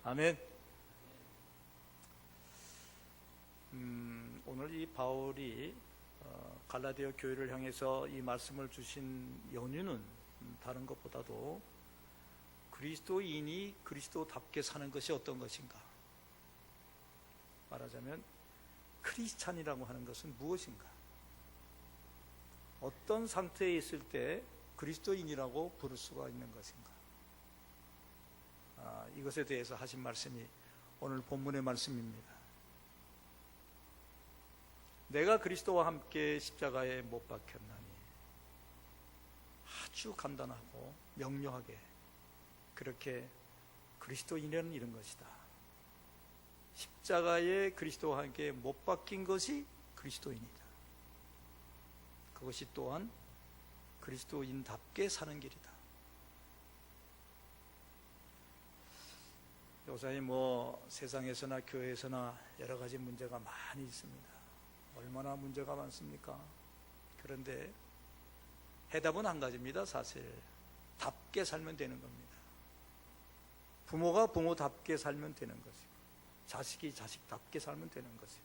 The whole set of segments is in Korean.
아멘. 오늘 이 바울이 갈라디아 교회를 향해서 이 말씀을 주신 연유는 다른 것보다도 그리스도인이 그리스도답게 사는 것이 어떤 것인가, 말하자면 크리스찬이라고 하는 것은 무엇인가, 어떤 상태에 있을 때 그리스도인이라고 부를 수가 있는 것인가, 이것에 대해서 하신 말씀이 오늘 본문의 말씀입니다. 내가 그리스도와 함께 십자가에 못 박혔나니, 아주 간단하고 명료하게 그렇게 그리스도인이라는 이런 것이다. 십자가에 그리스도와 함께 못 박힌 것이 그리스도인이다. 그것이 또한 그리스도인답게 사는 길이다. 요새 세상에서나 교회에서나 여러 가지 문제가 많이 있습니다. 얼마나 문제가 많습니까? 그런데 해답은 한 가지입니다. 사실 답게 살면 되는 겁니다. 부모가 부모답게 살면 되는 것이고, 자식이 자식답게 살면 되는 것이고,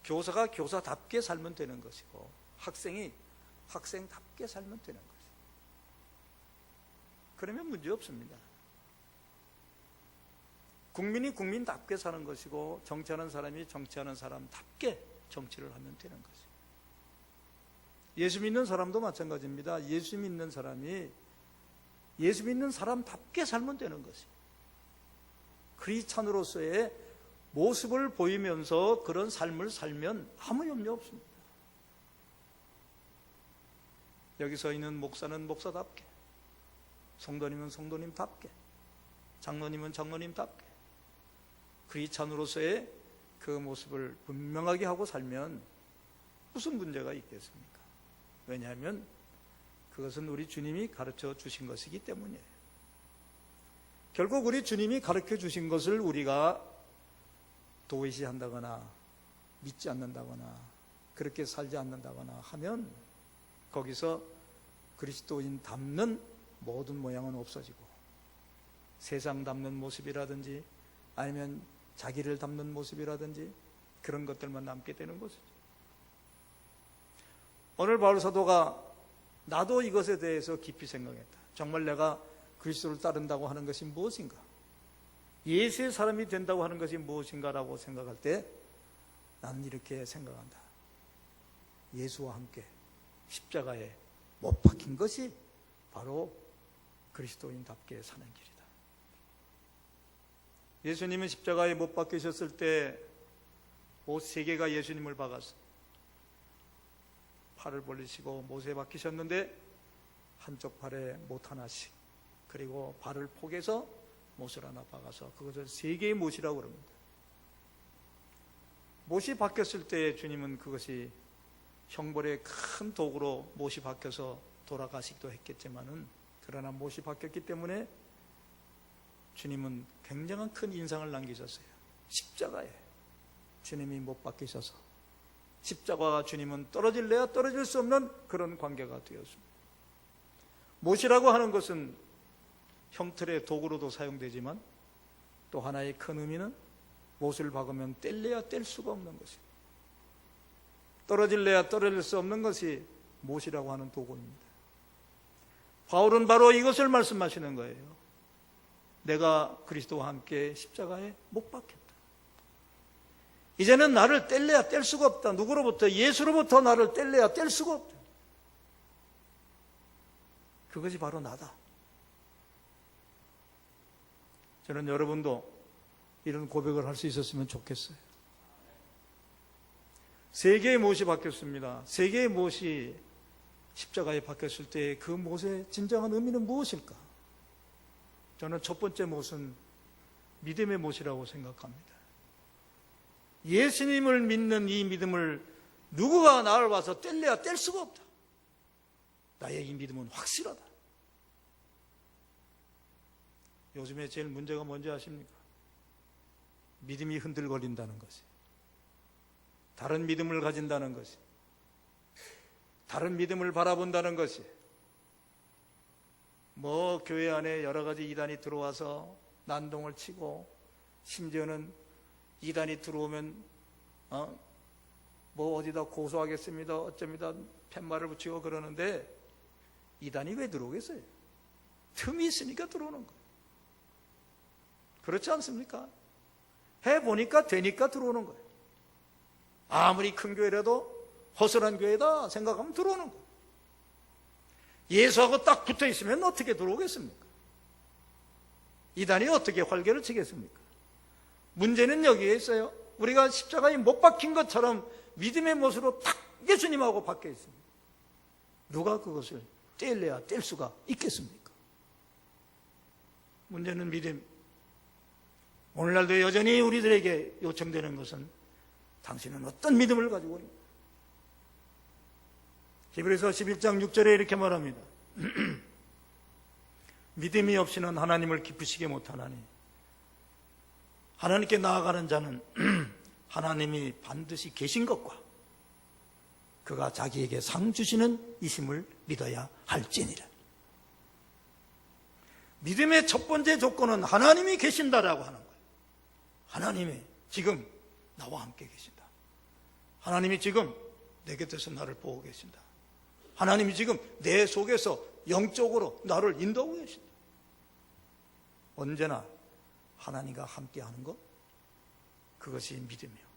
교사가 교사답게 살면 되는 것이고, 학생이 학생답게 살면 되는 것이고, 그러면 문제 없습니다. 국민이 국민답게 사는 것이고, 정치하는 사람이 정치하는 사람답게 정치를 하면 되는 것이고, 예수 믿는 사람도 마찬가지입니다. 예수 믿는 사람이 예수 믿는 사람답게 살면 되는 것이고, 크리스찬으로서의 모습을 보이면서 그런 삶을 살면 아무 염려 없습니다. 여기 서 있는 목사는 목사답게, 성도님은 성도님답게, 장로님은 장로님답게 크리스찬으로서의 그 모습을 분명하게 하고 살면 무슨 문제가 있겠습니까? 왜냐하면 그것은 우리 주님이 가르쳐 주신 것이기 때문이에요. 결국 우리 주님이 가르쳐 주신 것을 우리가 도외시한다거나 믿지 않는다거나 그렇게 살지 않는다거나 하면 거기서 그리스도인 닮는 모든 모양은 없어지고, 세상 닮는 모습이라든지 아니면 자기를 닮는 모습이라든지 그런 것들만 남게 되는 것이죠. 오늘 바울 사도가 나도 이것에 대해서 깊이 생각했다. 정말 내가 그리스도를 따른다고 하는 것이 무엇인가, 예수의 사람이 된다고 하는 것이 무엇인가라고 생각할 때 나는 이렇게 생각한다. 예수와 함께 십자가에 못 박힌 것이 바로 그리스도인답게 사는 길이다. 예수님은 십자가에 못 박히셨을 때 옷 3개가 예수님을 박았어요. 팔을 벌리시고 못에 박히셨는데 한쪽 팔에 못 하나씩, 그리고 발을 포개서 못을 하나 박아서 그것을 3개의 못이라고 그럽니다. 못이 박혔을 때 주님은 그것이 형벌의 큰 도구로 못이 박혀서 돌아가시기도 했겠지만은, 그러나 못이 박혔기 때문에 주님은 굉장한 큰 인상을 남기셨어요. 십자가에 주님이 못 박히셔서 십자가와 주님은 떨어질래야 떨어질 수 없는 그런 관계가 되었습니다. 못이라고 하는 것은 형틀의 도구로도 사용되지만 또 하나의 큰 의미는 못을 박으면 뗄래야 뗄 수가 없는 것입니다. 떨어질래야 떨어질 수 없는 것이 못이라고 하는 도구입니다. 바울은 바로 이것을 말씀하시는 거예요. 내가 그리스도와 함께 십자가에 못 박혔다. 이제는 나를 뗄래야 뗄 수가 없다. 누구로부터? 예수로부터 나를 뗄래야 뗄 수가 없다. 그것이 바로 나다. 저는 여러분도 이런 고백을 할 수 있었으면 좋겠어요. 3개의 못이 박혔습니다. 3개의 못이 십자가에 박혔을 때 그 못의 진정한 의미는 무엇일까? 저는 첫 번째 못은 믿음의 못이라고 생각합니다. 예수님을 믿는 이 믿음을 누구가 나를 와서 뗄래야 뗄 수가 없다. 나의 이 믿음은 확실하다. 요즘에 제일 문제가 뭔지 아십니까? 믿음이 흔들거린다는 것이, 다른 믿음을 가진다는 것이, 다른 믿음을 바라본다는 것이, 교회 안에 여러 가지 이단이 들어와서 난동을 치고 심지어는 이단이 들어오면 뭐 어디다 고소하겠습니다 어쩝니다 팻말을 붙이고 그러는데 이단이 왜 들어오겠어요? 틈이 있으니까 들어오는 거예요. 그렇지 않습니까? 해보니까 되니까 들어오는 거예요. 아무리 큰 교회라도 허술한 교회다 생각하면 들어오는 거예요. 예수하고 딱 붙어 있으면 어떻게 들어오겠습니까? 이단이 어떻게 활개를 치겠습니까? 문제는 여기에 있어요. 우리가 십자가에 못 박힌 것처럼 믿음의 못으로 딱 예수님하고 박혀 있습니다. 누가 그것을 떼려야 뗄 수가 있겠습니까? 문제는 믿음. 오늘날도 여전히 우리들에게 요청되는 것은 당신은 어떤 믿음을 가지고 있는가? 히브리서 11장 6절에 이렇게 말합니다. 믿음이 없이는 하나님을 기쁘시게 못하나니 하나님께 나아가는 자는 하나님이 반드시 계신 것과 그가 자기에게 상 주시는 이심을 믿어야 할지니라. 믿음의 첫 번째 조건은 하나님이 계신다라고 하는 거예요. 하나님이 지금 나와 함께 계신다. 하나님이 지금 내 곁에서 나를 보고 계신다. 하나님이 지금 내 속에서 영적으로 나를 인도하고 계신다. 언제나 하나님과 함께하는 것, 그것이 믿음이에요.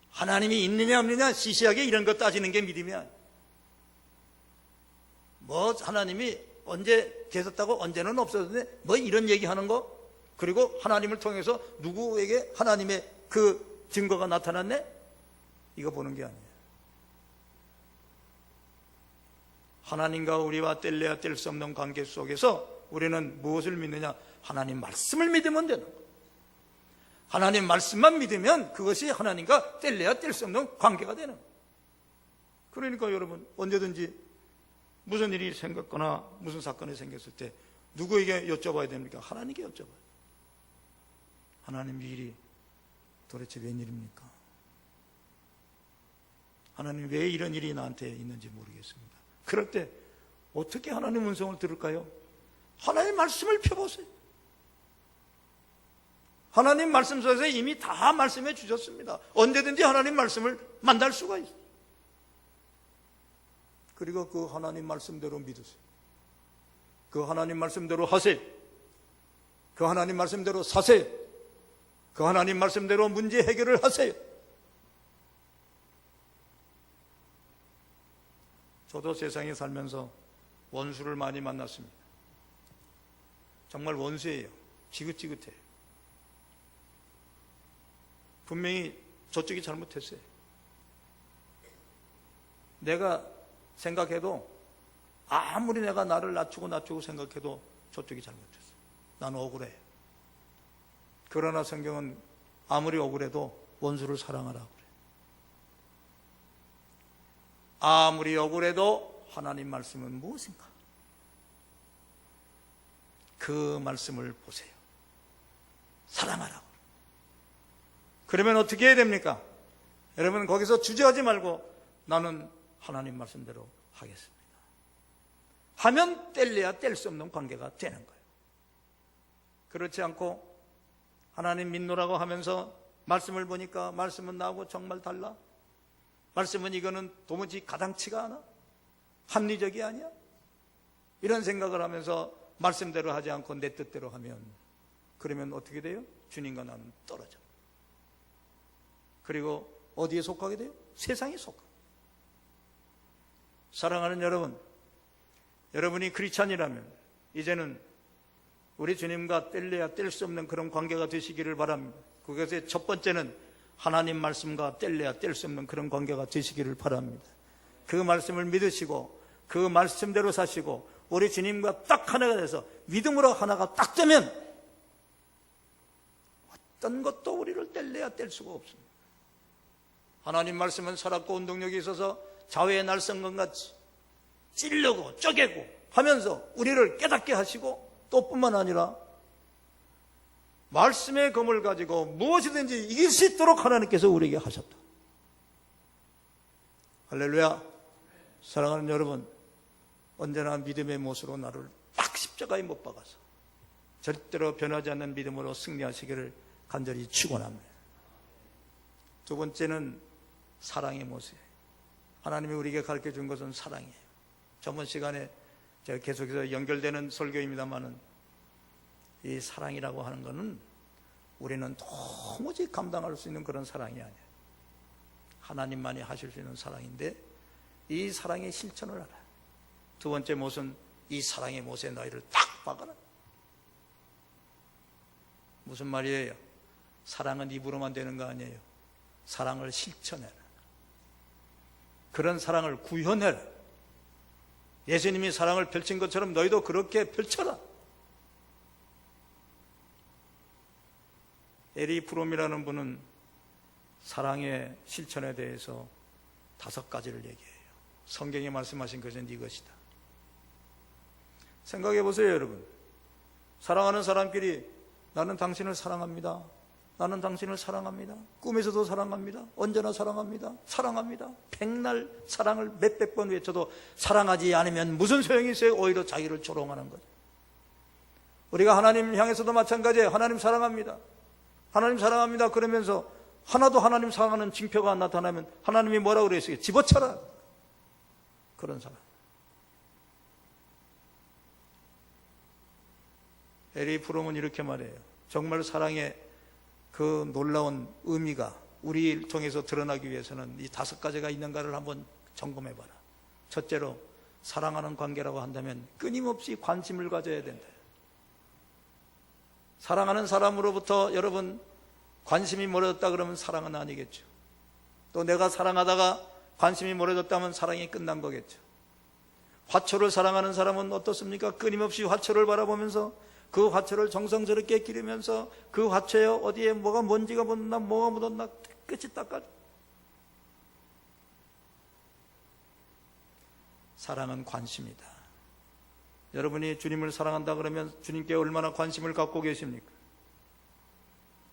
하나님이 있느냐 없느냐 시시하게 이런 거 따지는 게 믿음이야. 뭐 하나님이 언제 계셨다고 언제는 없었는데 뭐 이런 얘기하는 거, 그리고 하나님을 통해서 누구에게 하나님의 그 증거가 나타났네? 이거 보는 게 아니에요. 하나님과 우리와 뗄래야 뗄 수 없는 관계 속에서 우리는 무엇을 믿느냐? 하나님 말씀을 믿으면 되는 거예요. 하나님 말씀만 믿으면 그것이 하나님과 뗄래야 뗄 수 없는 관계가 되는 거예요. 그러니까 여러분, 언제든지 무슨 일이 생겼거나 무슨 사건이 생겼을 때 누구에게 여쭤봐야 됩니까? 하나님께 여쭤봐요. 하나님, 이 일이 도대체 웬일입니까? 하나님, 왜 이런 일이 나한테 있는지 모르겠습니다. 그럴 때 어떻게 하나님 음성을 들을까요? 하나님 말씀을 펴보세요. 하나님 말씀 속에서 이미 다 말씀해 주셨습니다. 언제든지 하나님 말씀을 만날 수가 있어요. 그리고 그 하나님 말씀대로 믿으세요. 그 하나님 말씀대로 하세요. 그 하나님 말씀대로 사세요. 그 하나님 말씀대로 문제 해결을 하세요. 저도 세상에 살면서 원수를 많이 만났습니다. 정말 원수예요. 지긋지긋해요. 분명히 저쪽이 잘못했어요. 내가 생각해도 아무리 내가 나를 낮추고 생각해도 저쪽이 잘못했어요. 나는 억울해. 그러나 성경은 아무리 억울해도 원수를 사랑하라고 그래요. 아무리 억울해도 하나님 말씀은 무엇인가? 그 말씀을 보세요. 사랑하라고. 그러면 어떻게 해야 됩니까? 여러분, 거기서 주저하지 말고 나는 하나님 말씀대로 하겠습니다. 하면 뗄래야 뗄 수 없는 관계가 되는 거예요. 그렇지 않고 하나님 믿노라고 하면서 말씀을 보니까 말씀은 나하고 정말 달라. 말씀은 이거는 도무지 가당치가 않아. 합리적이 아니야. 이런 생각을 하면서 말씀대로 하지 않고 내 뜻대로 하면, 그러면 어떻게 돼요? 주님과 나는 떨어져. 그리고 어디에 속하게 돼요? 세상에 속하. 사랑하는 여러분, 여러분이 크리스찬이라면 이제는 우리 주님과 뗄래야 뗄 수 없는 그런 관계가 되시기를 바랍니다. 그것의 첫 번째는 하나님 말씀과 뗄래야 뗄 수 없는 그런 관계가 되시기를 바랍니다. 그 말씀을 믿으시고 그 말씀대로 사시고 우리 주님과 딱 하나가 돼서 믿음으로 하나가 딱 되면 어떤 것도 우리를 뗄래야 뗄 수가 없습니다. 하나님 말씀은 살았고 운동력이 있어서 자외의 날성건같이 찌르고 쪼개고 하면서 우리를 깨닫게 하시고, 또 뿐만 아니라 말씀의 검을 가지고 무엇이든지 이길 수 있도록 하나님께서 우리에게 하셨다. 할렐루야. 사랑하는 여러분, 언제나 믿음의 못으로 나를 딱 십자가에 못 박아서 절대로 변하지 않는 믿음으로 승리하시기를 간절히 축원합니다. 두 번째는 사랑의 모습. 하나님이 우리에게 가르쳐 준 것은 사랑이에요. 저번 시간에 제가 계속해서 연결되는 설교입니다만은 이 사랑이라고 하는 것은 우리는 도무지 감당할 수 있는 그런 사랑이 아니에요. 하나님만이 하실 수 있는 사랑인데 이 사랑의 실천을 알아. 두 번째 못은 이 사랑의 못에 너희를 딱 박아라. 무슨 말이에요? 사랑은 입으로만 되는 거 아니에요. 사랑을 실천해라. 그런 사랑을 구현해라. 예수님이 사랑을 펼친 것처럼 너희도 그렇게 펼쳐라. 에리 프롬이라는 분은 사랑의 실천에 대해서 5가지를 얘기해요. 성경에 말씀하신 것은 이것이다. 생각해 보세요, 여러분. 사랑하는 사람끼리 나는 당신을 사랑합니다. 나는 당신을 사랑합니다. 꿈에서도 사랑합니다. 언제나 사랑합니다. 사랑합니다. 백날 사랑을 몇백 번 외쳐도 사랑하지 않으면 무슨 소용이 있어요? 오히려 자기를 조롱하는 거죠. 우리가 하나님 향해서도 마찬가지예요. 하나님 사랑합니다. 하나님 사랑합니다. 그러면서 하나도 하나님 사랑하는 징표가 안 나타나면 하나님이 뭐라고 그랬어요? 집어쳐라. 그런 사람. 에리 프롬은 이렇게 말해요. 정말 사랑의 그 놀라운 의미가 우리를 통해서 드러나기 위해서는 이 5가지가 있는가를 한번 점검해봐라. 첫째로 사랑하는 관계라고 한다면 끊임없이 관심을 가져야 된다. 사랑하는 사람으로부터 여러분 관심이 멀어졌다 그러면 사랑은 아니겠죠. 또 내가 사랑하다가 관심이 멀어졌다면 사랑이 끝난 거겠죠. 화초를 사랑하는 사람은 어떻습니까? 끊임없이 화초를 바라보면서 그 화초를 정성스럽게 기르면서 그 화초에 어디에 뭐가 먼지가 묻었나 뭐가 묻었나 깨끗이 닦아줘. 사랑은 관심이다. 여러분이 주님을 사랑한다 그러면 주님께 얼마나 관심을 갖고 계십니까?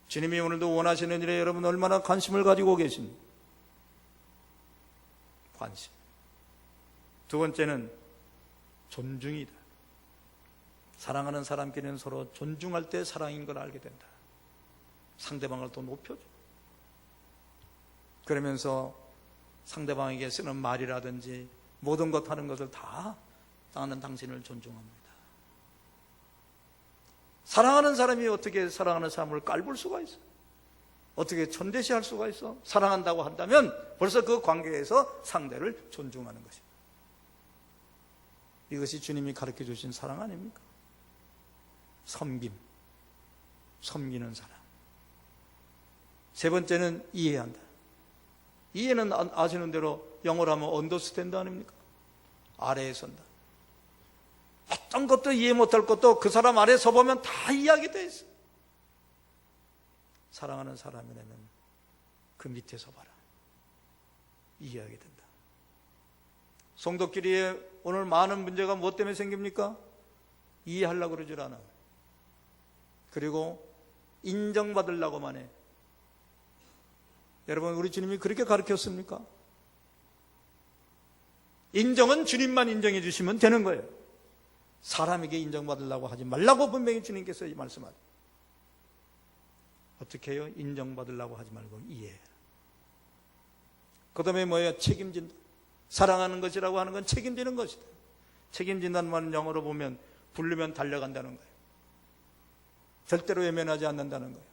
주님이 오늘도 원하시는 일에 여러분 얼마나 관심을 가지고 계십니까? 관심. 두 번째는 존중이다. 사랑하는 사람끼리는 서로 존중할 때 사랑인 걸 알게 된다. 상대방을 더 높여줘. 그러면서 상대방에게 쓰는 말이라든지 모든 것 하는 것을 다 나는 당신을 존중합니다. 사랑하는 사람이 어떻게 사랑하는 사람을 깔볼 수가 있어? 어떻게 천대시할 수가 있어? 사랑한다고 한다면 벌써 그 관계에서 상대를 존중하는 것입니다. 이것이 주님이 가르쳐 주신 사랑 아닙니까? 섬김, 섬기는 사람. 세 번째는 이해한다. 이해는 아시는 대로 영어로 하면 언더스탠드 아닙니까? 아래에 선다. 어떤 것도 이해 못할 것도 그 사람 아래에 서보면 다 이해하게 돼 있어. 사랑하는 사람이라면 그 밑에 서봐라. 이해하게 된다. 성도끼리의 오늘 많은 문제가 무엇 때문에 생깁니까? 이해하려고 그러질 않아. 그리고 인정받으려고만 해. 여러분, 우리 주님이 그렇게 가르쳤습니까? 인정은 주님만 인정해 주시면 되는 거예요. 사람에게 인정받으려고 하지 말라고 분명히 주님께서 말씀하죠. 어떻게 해요? 인정받으려고 하지 말고 이해해. 그 다음에 뭐예요? 책임진다. 사랑하는 것이라고 하는 건 책임지는 것이다. 책임진다는 말은 영어로 보면 부르면 달려간다는 거예요. 절대로 외면하지 않는다는 거예요.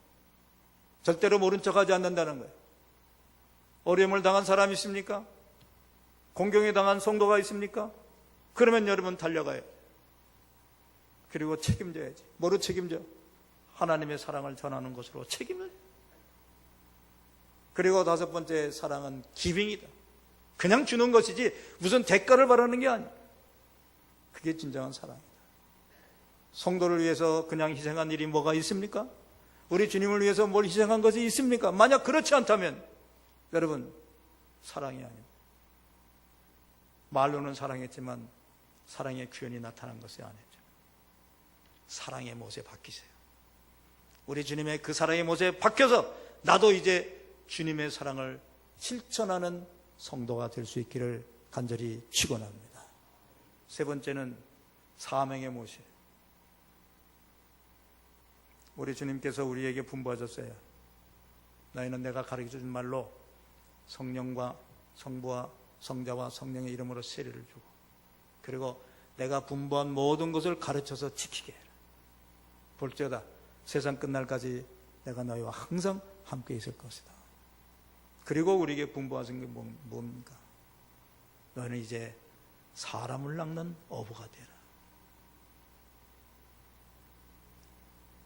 절대로 모른 척하지 않는다는 거예요. 어려움을 당한 사람이 있습니까? 공경에 당한 성도가 있습니까? 그러면 여러분 달려가요. 그리고 책임져야지. 뭐로 책임져? 하나님의 사랑을 전하는 것으로 책임을. 그리고 5번째 사랑은 기빙이다. 그냥 주는 것이지 무슨 대가를 바라는 게 아니야. 그게 진정한 사랑이다. 성도를 위해서 그냥 희생한 일이 뭐가 있습니까? 우리 주님을 위해서 뭘 희생한 것이 있습니까? 만약 그렇지 않다면 여러분 사랑이 아닙니다. 말로는 사랑했지만 사랑의 규현이 나타난 것이 아니죠. 사랑의 못에 박히세요. 우리 주님의 그 사랑의 못에 박혀서 나도 이제 주님의 사랑을 실천하는 성도가 될 수 있기를 간절히 축원합니다. 세 번째는 사명의 못이에요. 우리 주님께서 우리에게 분부하셨어요. 너희는 내가 가르쳐준 말로 성령과 성부와 성자와 성령의 이름으로 세례를 주고, 그리고 내가 분부한 모든 것을 가르쳐서 지키게 해라. 볼지어다 세상 끝날까지 내가 너희와 항상 함께 있을 것이다. 그리고 우리에게 분부하신 게 뭡니까? 너희는 이제 사람을 낚는 어부가 되라.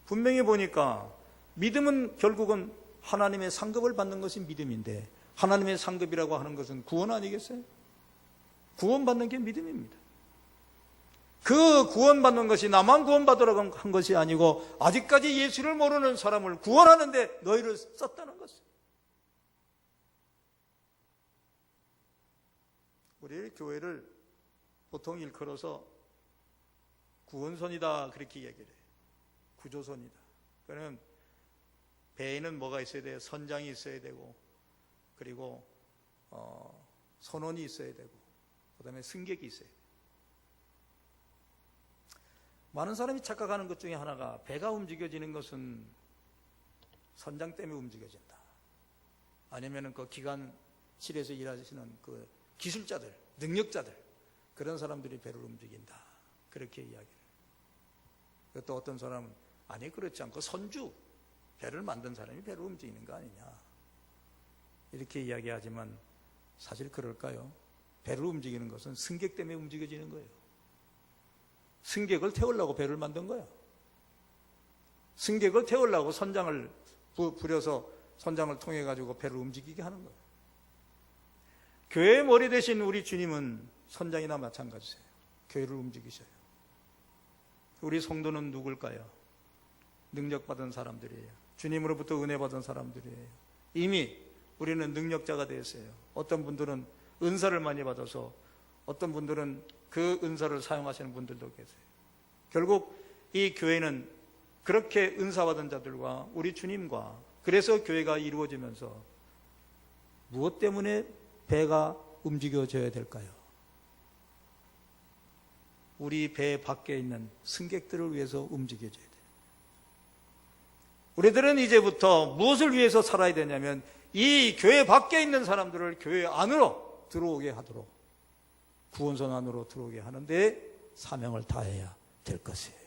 분명히 보니까 믿음은 결국은 하나님의 상급을 받는 것이 믿음인데, 하나님의 상급이라고 하는 것은 구원 아니겠어요? 구원받는 게 믿음입니다. 그 구원받는 것이 나만 구원받으라고 한 것이 아니고 아직까지 예수를 모르는 사람을 구원하는데 너희를 썼다는 것이에요. 우리 교회를 보통 일컬어서 구원선이다 그렇게 얘기를 해요. 구조선이다. 그러면 배에는 뭐가 있어야 돼요? 선장이 있어야 되고, 그리고 선원이 있어야 되고, 그 다음에 승객이 있어야 돼요. 많은 사람이 착각하는 것 중에 하나가, 배가 움직여지는 것은 선장 때문에 움직여진다, 아니면 그 기관실에서 일하시는 그 기술자들, 능력자들, 그런 사람들이 배를 움직인다, 그렇게 이야기를. 또 어떤 사람은 아니 그렇지 않고 선주, 배를 만든 사람이 배를 움직이는 거 아니냐, 이렇게 이야기하지만 사실 그럴까요? 배를 움직이는 것은 승객 때문에 움직여지는 거예요. 승객을 태우려고 배를 만든 거예요. 승객을 태우려고 선장을 부려서 선장을 통해 가지고 배를 움직이게 하는 거예요. 교회의 머리 대신 우리 주님은 선장이나 마찬가지세요. 교회를 움직이셔요. 우리 성도는 누굴까요? 능력받은 사람들이에요. 주님으로부터 은혜 받은 사람들이에요. 이미 우리는 능력자가 되었어요. 어떤 분들은 은사를 많이 받아서, 어떤 분들은 그 은사를 사용하시는 분들도 계세요. 결국 이 교회는 그렇게 은사받은 자들과 우리 주님과, 그래서 교회가 이루어지면서 무엇 때문에 배가 움직여져야 될까요? 우리 배 밖에 있는 승객들을 위해서 움직여져야 돼요. 우리들은 이제부터 무엇을 위해서 살아야 되냐면, 이 교회 밖에 있는 사람들을 교회 안으로 들어오게 하도록, 구원선 안으로 들어오게 하는데 사명을 다해야 될 것이에요.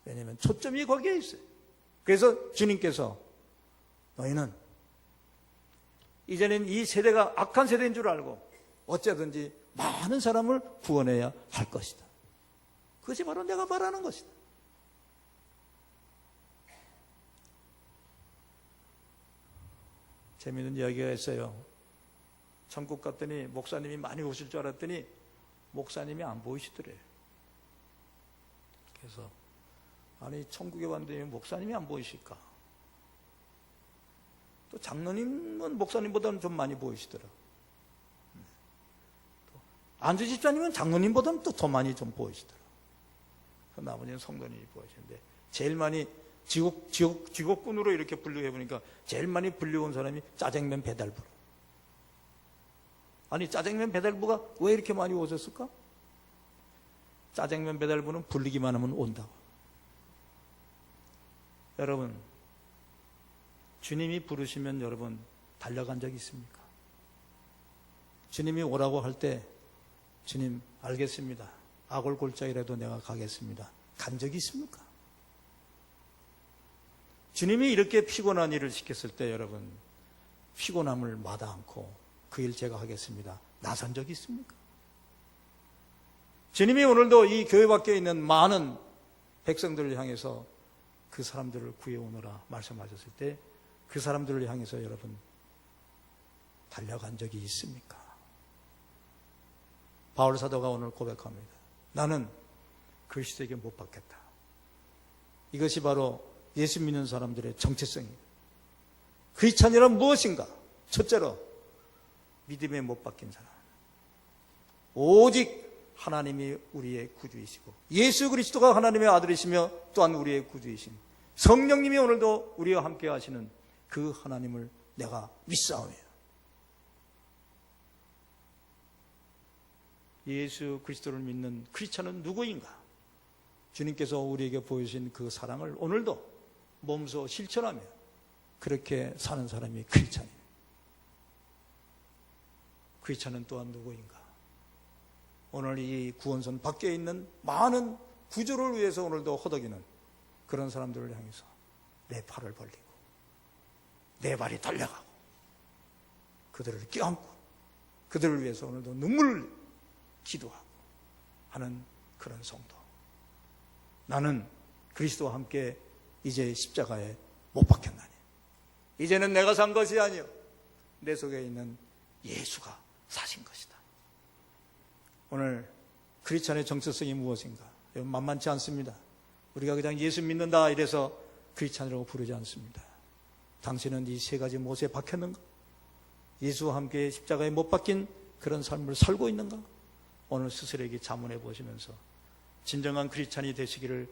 왜냐하면 초점이 거기에 있어요. 그래서 주님께서 너희는 이제는 이 세대가 악한 세대인 줄 알고 어쩌든지 많은 사람을 구원해야 할 것이다. 그것이 바로 내가 말하는 것이다. 재미있는 이야기가 있어요. 천국 갔더니 목사님이 많이 오실 줄 알았더니 목사님이 안 보이시더래요. 그래서 아니 천국에 왔는데 목사님이 안 보이실까? 또 장로님은 목사님보다는 좀 많이 보이시더라. 또 안주 집사님은 장로님보다는 또 더 많이 좀 보이시더라. 나머지는 성도님이 보이시는데, 제일 많이 직업군으로 이렇게 분류해 보니까 제일 많이 불려온 사람이 짜장면 배달부. 아니 짜장면 배달부가 왜 이렇게 많이 오셨을까? 짜장면 배달부는 불리기만 하면 온다고. 여러분, 주님이 부르시면 여러분 달려간 적 있습니까? 주님이 오라고 할 때 주님 알겠습니다, 아골골짜기라도 내가 가겠습니다, 간 적이 있습니까? 주님이 이렇게 피곤한 일을 시켰을 때 여러분 피곤함을 마다 않고 그 일 제가 하겠습니다, 나선 적이 있습니까? 주님이 오늘도 이 교회 밖에 있는 많은 백성들을 향해서 그 사람들을 구해오너라 말씀하셨을 때 그 사람들을 향해서 여러분 달려간 적이 있습니까? 바울 사도가 오늘 고백합니다. 나는 그리스도에게 못 박혔다. 이것이 바로 예수 믿는 사람들의 정체성입니다. 크리스찬이란 무엇인가? 첫째로 믿음에 못 박힌 사람, 오직 하나님이 우리의 구주이시고 예수 그리스도가 하나님의 아들이시며 또한 우리의 구주이신 성령님이 오늘도 우리와 함께 하시는 그 하나님을 내가 믿사오며, 예수 그리스도를 믿는 크리스찬은 누구인가? 주님께서 우리에게 보여주신 그 사랑을 오늘도 몸소 실천하며 그렇게 사는 사람이 크리스찬이에요. 크리스찬은 또한 누구인가? 오늘 이 구원선 밖에 있는 많은 구조를 위해서 오늘도 허덕이는 그런 사람들을 향해서 내 팔을 벌리고 내 발이 달려가고 그들을 껴안고 그들을 위해서 오늘도 눈물을 기도하고 하는 그런 성도. 나는 그리스도와 함께 이제 십자가에 못 박혔나니 이제는 내가 산 것이 아니요 내 속에 있는 예수가 사신 것이다. 오늘 크리스찬의 정체성이 무엇인가? 만만치 않습니다. 우리가 그냥 예수 믿는다 이래서 크리스찬이라고 부르지 않습니다. 당신은 이 세 가지 못에 박혔는가? 예수와 함께 십자가에 못 박힌 그런 삶을 살고 있는가? 오늘 스스로에게 자문해 보시면서 진정한 크리스찬이 되시기를